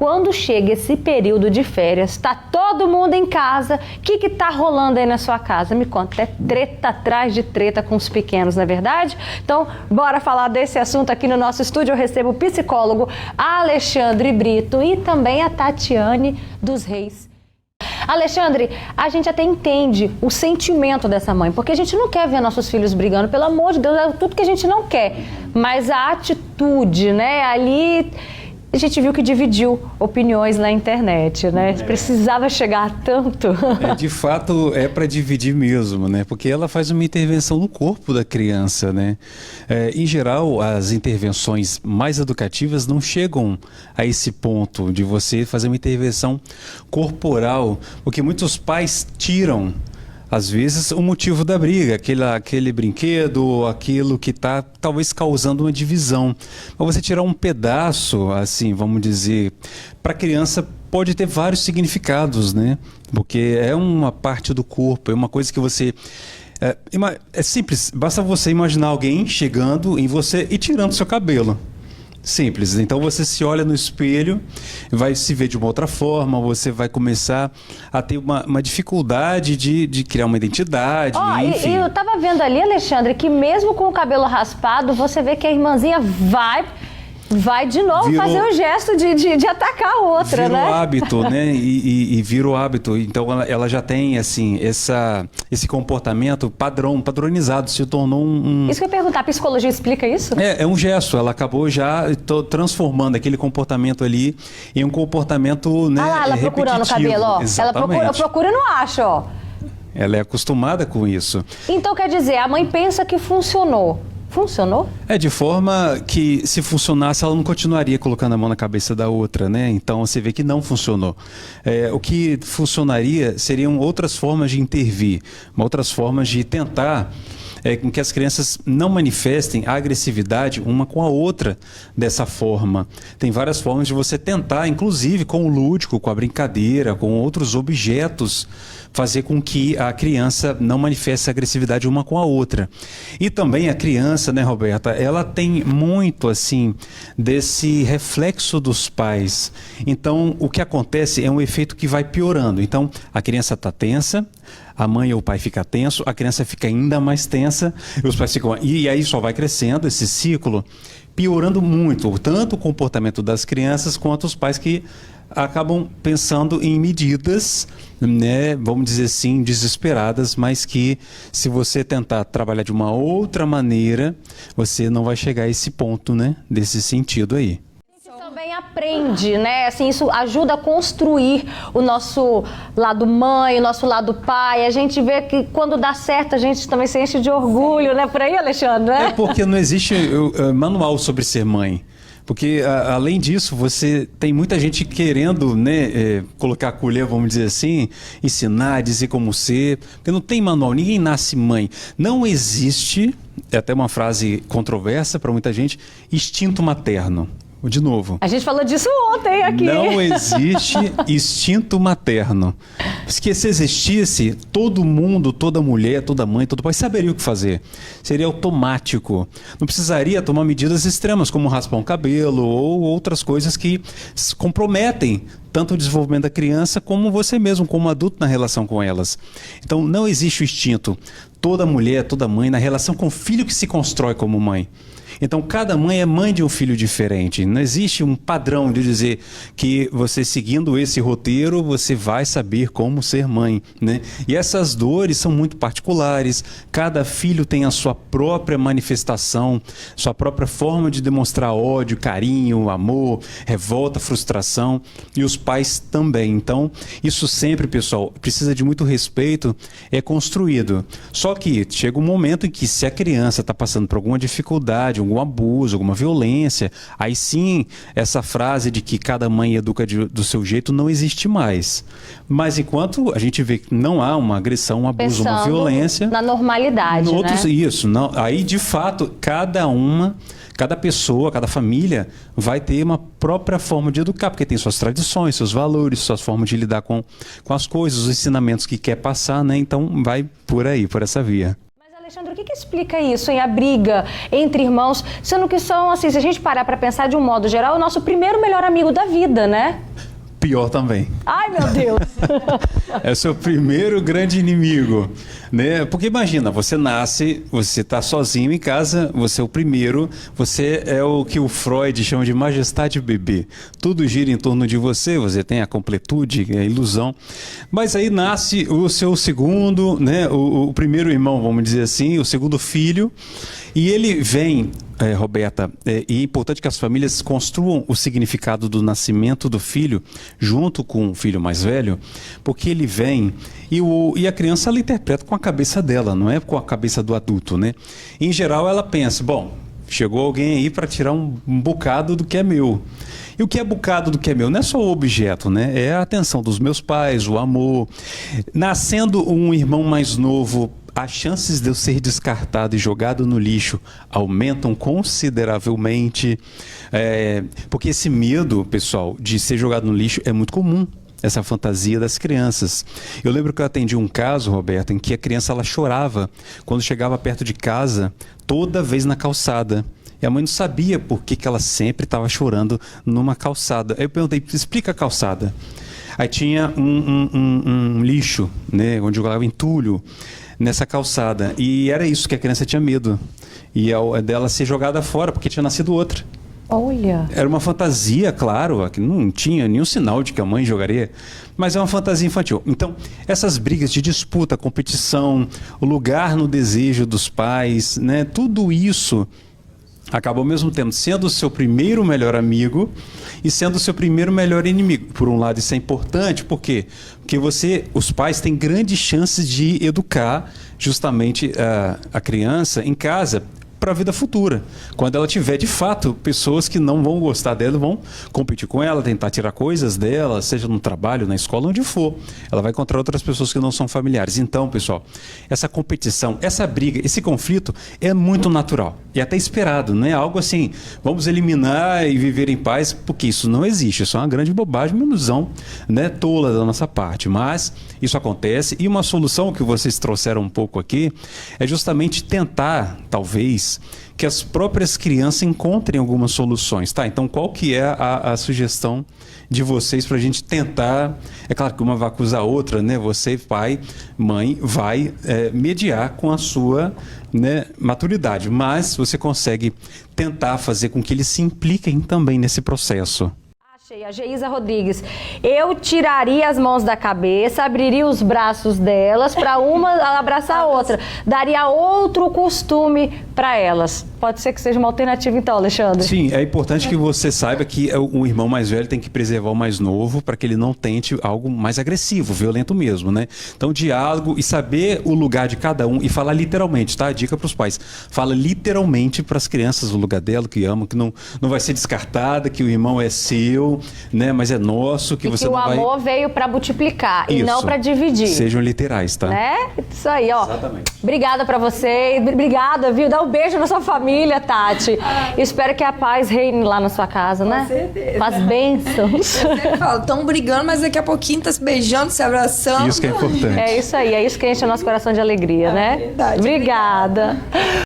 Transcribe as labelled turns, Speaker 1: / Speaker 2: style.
Speaker 1: quando chega esse período de férias, está todo mundo em casa, o que está rolando aí na sua casa? Me conta, é treta atrás de treta com os pequenos, não é verdade? Então, bora falar desse assunto aqui no nosso estúdio. Eu recebo o psicólogo Alexandre Brito e também a Tatiane dos Reis. Alexandre, a gente até entende o sentimento dessa mãe, porque a gente não quer ver nossos filhos brigando, pelo amor de Deus, é tudo que a gente não quer. Mas a atitude, né, ali a gente viu que dividiu opiniões na internet, né? Precisava chegar a tanto.
Speaker 2: De fato, é para dividir mesmo, né? Porque ela faz uma intervenção no corpo da criança, né? Em geral, as intervenções mais educativas não chegam a esse ponto de você fazer uma intervenção corporal, porque muitos pais tiram, às vezes, o motivo da briga, aquele brinquedo, aquilo que está talvez causando uma divisão. Mas você tirar um pedaço, assim, vamos dizer, para a criança pode ter vários significados, né? Porque é uma parte do corpo, é uma coisa que você... É simples, basta você imaginar alguém chegando em você e tirando seu cabelo. Simples. Então você se olha no espelho, vai se ver de uma outra forma, você vai começar a ter uma dificuldade de criar uma identidade. Enfim.
Speaker 1: E eu estava vendo ali, Alexandre, que mesmo com o cabelo raspado, você vê que a irmãzinha vai de novo fazer o gesto de atacar a outra,
Speaker 2: vira
Speaker 1: né?
Speaker 2: Vira o hábito, né? E vira o hábito. Então ela já tem, assim, esse comportamento padronizado, se tornou
Speaker 1: Isso que eu ia perguntar, a psicologia explica isso?
Speaker 2: É um gesto, ela acabou já transformando aquele comportamento ali em um comportamento, né,
Speaker 1: ela procurando o cabelo, ó.
Speaker 2: Exatamente.
Speaker 1: Ela procura e não acha, ó.
Speaker 2: Ela é acostumada com isso.
Speaker 1: Então, quer dizer, a mãe pensa que funcionou. Funcionou?
Speaker 2: De forma que, se funcionasse, ela não continuaria colocando a mão na cabeça da outra, né? Então, você vê que não funcionou. O que funcionaria seriam outras formas de intervir, outras formas de tentar com que as crianças não manifestem a agressividade uma com a outra dessa forma. Tem várias formas de você tentar, inclusive com o lúdico, com a brincadeira, com outros objetos, fazer com que a criança não manifeste a agressividade uma com a outra. E também a criança, né, Roberta, ela tem muito, assim, desse reflexo dos pais. Então, o que acontece é um efeito que vai piorando. Então, a criança está tensa, a mãe ou o pai fica tenso, a criança fica ainda mais tensa, e os pais ficam... E aí só vai crescendo esse ciclo, piorando muito, tanto o comportamento das crianças quanto os pais que acabam pensando em medidas, né, vamos dizer assim, desesperadas, mas que se você tentar trabalhar de uma outra maneira, você não vai chegar a esse ponto, né, desse sentido aí.
Speaker 1: Também aprende, né? Assim, isso ajuda a construir o nosso lado mãe, o nosso lado pai. A gente vê que quando dá certo, a gente também se enche de orgulho, né? Por aí, Alexandre, né?
Speaker 2: Porque não existe manual sobre ser mãe. Porque, além disso, você tem muita gente querendo, né, colocar a colher, vamos dizer assim, ensinar, dizer como ser, porque não tem manual, ninguém nasce mãe. Não existe, é até uma frase controversa para muita gente, instinto materno. De novo.
Speaker 1: A gente falou disso ontem aqui.
Speaker 2: Não existe instinto materno. Porque se existisse, todo mundo, toda mulher, toda mãe, todo pai saberia o que fazer. Seria automático. Não precisaria tomar medidas extremas, como raspar um cabelo ou outras coisas que comprometem tanto o desenvolvimento da criança como você mesmo, como adulto na relação com elas. Então, não existe o instinto. Toda mulher, toda mãe, na relação com o filho que se constrói como mãe. Então, cada mãe é mãe de um filho diferente. Não existe um padrão de dizer que você, seguindo esse roteiro, você vai saber como ser mãe, né? E essas dores são muito particulares. Cada filho tem a sua própria manifestação, sua própria forma de demonstrar ódio, carinho, amor, revolta, frustração. E os pais também. Então, isso sempre, pessoal, precisa de muito respeito, é construído. Só que chega um momento em que, se a criança está passando por alguma dificuldade, algum abuso, alguma violência, aí sim essa frase de que cada mãe educa do seu jeito não existe mais. Mas enquanto a gente vê que não há uma agressão, um abuso, uma violência...
Speaker 1: na normalidade, né?
Speaker 2: Isso, não, aí de fato cada pessoa, cada família vai ter uma própria forma de educar, porque tem suas tradições, seus valores, suas formas de lidar com as coisas, os ensinamentos que quer passar, né? Então vai por aí, por essa via.
Speaker 1: Alexandre, o que que explica isso, hein? A briga entre irmãos, sendo que são, assim, se a gente parar para pensar de um modo geral, é o nosso primeiro melhor amigo da vida, né?
Speaker 2: Pior também.
Speaker 1: Ai, meu Deus!
Speaker 2: É o seu primeiro grande inimigo, né? Porque imagina, você nasce, você está sozinho em casa, você é o primeiro, você é o que o Freud chama de majestade bebê. Tudo gira em torno de você, você tem a completude, a ilusão. Mas aí nasce o seu segundo, né? O primeiro irmão, vamos dizer assim, o segundo filho, e ele vem... Roberta, e é importante que as famílias construam o significado do nascimento do filho junto com o filho mais velho, porque ele vem e a criança ela interpreta com a cabeça dela, não é com a cabeça do adulto, né? Em geral ela pensa, bom, chegou alguém aí para tirar um bocado do que é meu. E o que é bocado do que é meu? Não é só o objeto, né? É a atenção dos meus pais, o amor. Nascendo um irmão mais novo, as chances de eu ser descartado e jogado no lixo aumentam consideravelmente, porque esse medo, pessoal, de ser jogado no lixo é muito comum, essa fantasia das crianças. Eu lembro que eu atendi um caso, Roberto, em que a criança ela chorava quando chegava perto de casa, toda vez na calçada. E a mãe não sabia por que ela sempre estava chorando numa calçada. Aí eu perguntei, explica a calçada. Aí tinha um lixo, né, onde jogava entulho nessa calçada. E era isso que a criança tinha medo. E dela ser jogada fora, porque tinha nascido outra.
Speaker 1: Olha!
Speaker 2: Era uma fantasia, claro, que não tinha nenhum sinal de que a mãe jogaria, mas é uma fantasia infantil. Então, essas brigas de disputa, competição, o lugar no desejo dos pais, né, tudo isso acaba ao mesmo tempo sendo o seu primeiro melhor amigo e sendo o seu primeiro melhor inimigo. Por um lado, isso é importante, por quê? Porque os pais têm grandes chances de educar justamente a criança em casa para a vida futura. Quando ela tiver, de fato, pessoas que não vão gostar dela, vão competir com ela, tentar tirar coisas dela, seja no trabalho, na escola, onde for. Ela vai encontrar outras pessoas que não são familiares. Então, pessoal, essa competição, essa briga, esse conflito é muito natural e até esperado. Não é algo assim, vamos eliminar e viver em paz, porque isso não existe. Isso é uma grande bobagem, uma ilusão, né, tola da nossa parte. Mas isso acontece e uma solução que vocês trouxeram um pouco aqui é justamente tentar, talvez, que as próprias crianças encontrem algumas soluções, tá? Então, qual que é a sugestão de vocês para a gente tentar? É claro que uma vai acusar a outra, né? Você, pai, mãe, vai mediar com a sua, né, maturidade, mas você consegue tentar fazer com que eles se impliquem também nesse processo.
Speaker 1: Achei, a Geisa Rodrigues. Eu tiraria as mãos da cabeça, abriria os braços delas para uma abraçar a outra. Daria outro costume para elas. Pode ser que seja uma alternativa então, Alexandre?
Speaker 2: Sim, é importante que você saiba que o irmão mais velho tem que preservar o mais novo para que ele não tente algo mais agressivo, violento mesmo, né? Então, diálogo e saber o lugar de cada um e falar literalmente, tá? Dica para os pais. Fala literalmente para as crianças o lugar dela, que amam, que não vai ser descartada, que o irmão é seu, né? Mas é nosso, que você não vai...
Speaker 1: que o amor veio para multiplicar
Speaker 2: isso,
Speaker 1: e não para dividir.
Speaker 2: Sejam literais, tá?
Speaker 1: Né? Isso aí, ó.
Speaker 2: Exatamente.
Speaker 1: Obrigada para você. Obrigada, viu? Dá um beijo na sua família, Tati. Espero que a paz reine lá na sua casa, né?
Speaker 3: Com certeza.
Speaker 1: Com as bênçãos.
Speaker 3: Eu sempre falo, estão brigando, mas daqui a pouquinho tá se beijando, se abraçando.
Speaker 2: Isso que é importante.
Speaker 1: É isso aí, é isso que enche o nosso coração de alegria, né?
Speaker 3: Verdade.
Speaker 1: Obrigada.